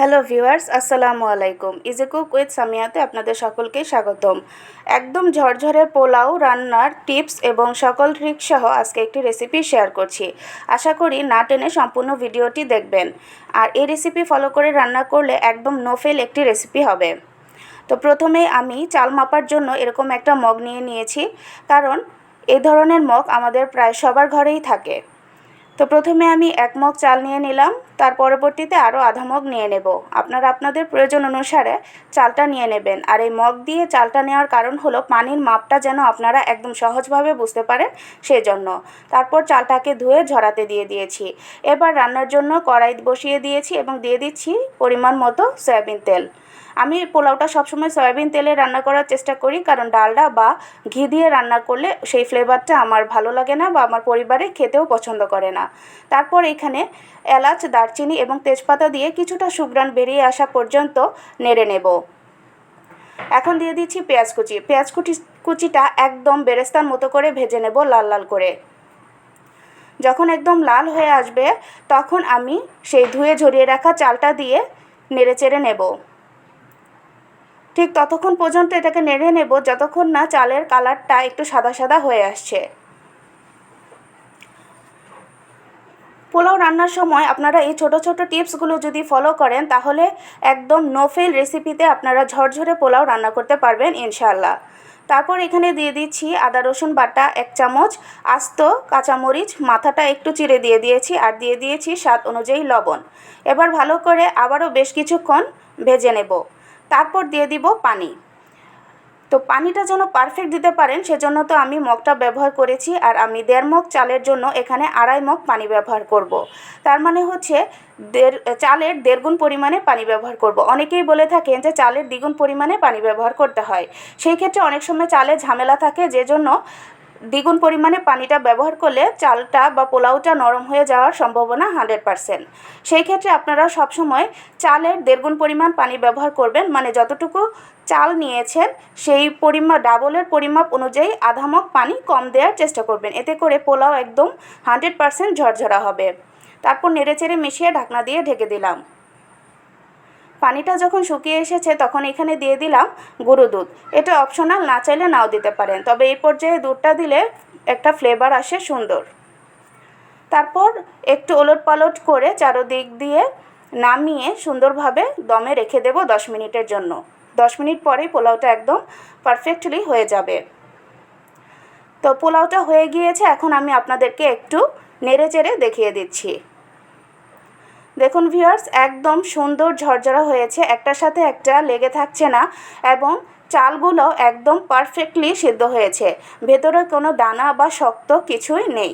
Hello viewers, আসসালামু আলাইকুম। Easy cook with সামিয়াতে আপনাদের সকলকে স্বাগতম। একদম ঝরঝরে পোলাও রান্নার টিপস এবং সকল ট্রিক সহ আজকে একটি রেসিপি শেয়ার করছি। আশা করি না টেনে সম্পূর্ণ ভিডিওটি দেখবেন। আর এই রেসিপি ফলো করে রান্না করলে একদম নো ফেল একটি রেসিপি হবে। তো প্রথমে আমি চাল মাপার জন্য এরকম একটা মগ নিয়েছি, কারণ এই ধরনের মগ আমাদের প্রায় সবার ঘরেই থাকে। তো প্রথমে আমি 1 মগ চাল নিয়ে নিলাম, তার পরবর্তীতে আরও আধা মগ নিয়ে নেব। আপনারা আপনাদের প্রয়োজন অনুসারে চালটা নিয়ে নেবেন। আর এই মগ দিয়ে চালটা নেওয়ার কারণ হলো পানির মাপটা যেন আপনারা একদম সহজভাবে বুঝতে পারেন, সেজন্য। তারপর চালটাকে ধুয়ে ঝরাতে দিয়ে দিয়েছি। এবার রান্নার জন্য কড়াই বসিয়ে দিয়েছি এবং দিয়ে দিচ্ছি পরিমাণ মতো সয়াবিন তেল। আমি পোলাওটা সবসময় সয়াবিন তেলে রান্না করার চেষ্টা করি, কারণ ডালডা বা ঘি দিয়ে রান্না করলে সেই ফ্লেভারটা আমার ভালো লাগে না বা আমার পরিবারে খেতেও পছন্দ করে না। তারপর এখানে এলাচ, দারচিনি এবং তেজপাতা দিয়ে কিছুটা সুঘ্রাণ বেরিয়ে আসা পর্যন্ত নেড়ে নেব। এখন দিয়ে দিচ্ছি পেঁয়াজ কুচিটা একদম বেরেস্তার মতো করে ভেজে নেব, লাল লাল করে। যখন একদম লাল হয়ে আসবে তখন আমি সেই ধুয়ে ঝরিয়ে রাখা চালটা দিয়ে নেড়েচেড়ে নেব। ঠিক ততক্ষণ পর্যন্ত এটাকে নেড়ে নেব যতক্ষণ না চালের কালারটা একটু সাদা সাদা হয়ে আসছে। পোলাও রান্নার সময় আপনারা এই ছোট ছোট টিপসগুলো যদি ফলো করেন তাহলে একদম নো ফেল রেসিপিতে আপনারা ঝরঝরে পোলাও রান্না করতে পারবেন ইনশাআল্লাহ। তারপর এখানে দিয়ে দিচ্ছি আদা রসুন বাটা 1 চামচ, আস্ত কাঁচামরিচ মাথাটা একটু চিড়ে দিয়ে দিয়েছি, আর দিয়ে দিয়েছি স্বাদ অনুযায়ী লবণ। এবার ভালো করে আবারও বেশ কিছুক্ষণ ভেজে নেব। তারপর দিয়ে দিব পানি। তো পানিটা যেন পারফেক্ট দিতে পারেন সেজন্য তো আমি মগটা ব্যবহার করেছি, আর আমি 1.5 মগ চালের জন্য এখানে 2.5 মগ পানি ব্যবহার করব। তার মানে হচ্ছে চালের 1.5 গুণ পরিমাণে পানি ব্যবহার করব। অনেকেই বলে থাকেন যে চালের 2 গুণ পরিমাণে পানি ব্যবহার করতে হয়। সেই ক্ষেত্রে অনেক সময় চালে ঝামেলা থাকে, যে জন্য 2 গুণ পরিমাণে পানিটা ব্যবহার করলে চালটা বা পোলাওটা নরম হয়ে যাওয়ার সম্ভাবনা 100%। সেই ক্ষেত্রে আপনারা সবসময় চালের 1.5 গুণ পরিমাণ পানি ব্যবহার করবেন, মানে যতটুকু চাল নিয়েছেন সেই পরিমাপ ডাবলের পরিমাপ অনুযায়ী আধা মগ পানি কম দেওয়ার চেষ্টা করবেন। এতে করে পোলাও একদম 100% ঝরঝরা হবে। তারপর নেড়েচেড়ে মিশিয়ে ঢাকনা দিয়ে ঢেকে দিলাম। পানিটা যখন শুকিয়ে এসেছে তখন এখানে দিয়ে দিলাম গুঁড়ো দুধ। এটা অপশনাল, না চাইলে নাও দিতে পারেন, তবে এই পর্যায়ে দুধটা দিলে একটা ফ্লেভার আসে সুন্দর। তারপর একটু ওলটপালট করে চারদিক দিয়ে নামিয়ে সুন্দরভাবে দমে রেখে দেব 10 মিনিটের জন্য। 10 মিনিট পরেই পোলাওটা একদম পারফেক্টলি হয়ে যাবে। তো পোলাওটা হয়ে গিয়েছে, এখন আমি আপনাদেরকে একটু নেড়েচেড়ে দেখিয়ে দিচ্ছি। দেখুন ভিউয়ার্স, একদম সুন্দর ঝরঝরা হয়েছে, একটার সাথে একটা লেগে থাকছে না, এবং চালগুলো একদম পারফেক্টলি সিদ্ধ হয়েছে, ভেতরে কোনো দানা বা শক্ত কিছুই নেই।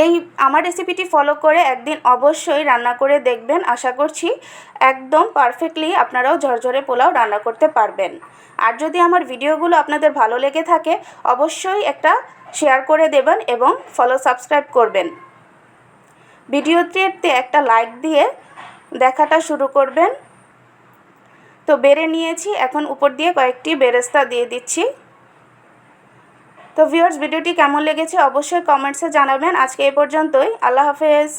এই আমার রেসিপিটি ফলো করে একদিন অবশ্যই রান্না করে দেখবেন। আশা করছি একদম পারফেক্টলি আপনারাও ঝরঝরে পোলাও রান্না করতে পারবেন। আর যদি আমার ভিডিওগুলো আপনাদের ভালো লেগে থাকে অবশ্যই একটা শেয়ার করে দেবেন এবং সাবস্ক্রাইব করবেন। ভিডিওতে একটা লাইক দিয়ে দেখাটা শুরু করবেন। তো বেড়ে নিয়েছি, এখন উপর দিয়ে কয়েকটি বেরেস্তা দিয়ে দিচ্ছি। তো ভিউয়ার্স, ভিডিওটি কেমন লেগেছে অবশ্যই কমেন্টসে জানাবেন। আজকে এই পর্যন্তই। আল্লাহ হাফেজ।